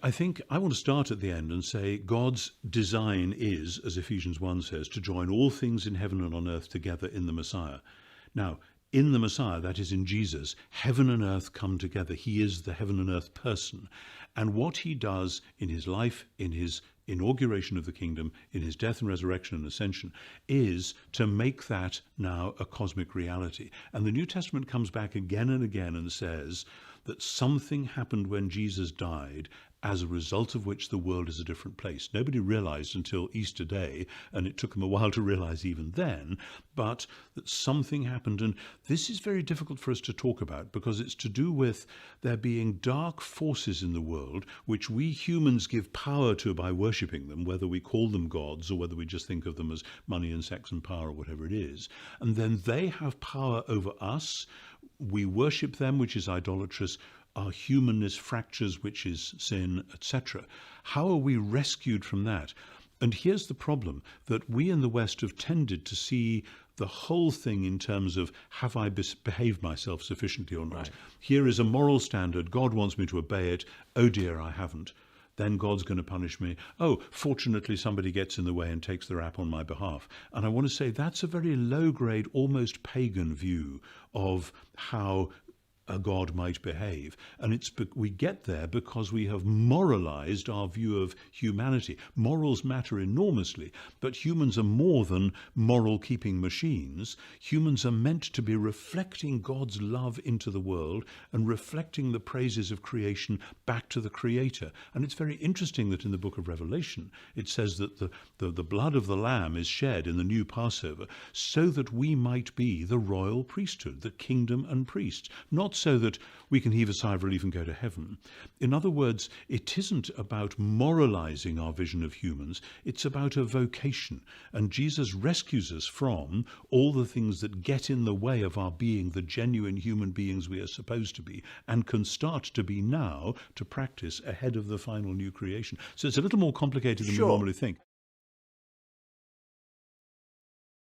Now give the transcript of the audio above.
I think I want to start at the end and say God's design is, as Ephesians 1 says, to join all things in heaven and on earth together in the Messiah. Now, in the Messiah, that is in Jesus, heaven and earth come together. He is the heaven and earth person. And what he does in his life, in his inauguration of the kingdom, in his death and resurrection and ascension, is to make that now a cosmic reality. And the New Testament comes back again and again and says that something happened when Jesus died, as a result of which the world is a different place. Nobody realized until Easter Day, and it took them a while to realize even then, but that something happened. And this is very difficult for us to talk about because it's to do with there being dark forces in the world which we humans give power to by worshipping them, whether we call them gods or whether we just think of them as money and sex and power or whatever it is. And then they have power over us. We worship them, which is idolatrous. Our humanness fractures, which is sin, etc. How are we rescued from that? And here's the problem, that we in the West have tended to see the whole thing in terms of, have I behaved myself sufficiently or not? Right. Here is a moral standard. God wants me to obey it. Oh dear, I haven't. Then God's going to punish me. Oh, fortunately, somebody gets in the way and takes the rap on my behalf. And I want to say that's a very low-grade, almost pagan view of how a God might behave. And we get there because we have moralized our view of humanity. Morals matter enormously, but humans are more than moral-keeping machines. Humans are meant to be reflecting God's love into the world and reflecting the praises of creation back to the Creator. And it's very interesting that in the book of Revelation, it says that the blood of the Lamb is shed in the new Passover so that we might be the royal priesthood, the kingdom and priests, not so that we can heave a sigh of relief and go to heaven. In other words, it isn't about moralizing our vision of humans, it's about a vocation. And Jesus rescues us from all the things that get in the way of our being the genuine human beings we are supposed to be and can start to be now to practice ahead of the final new creation. So it's a little more complicated than we normally think.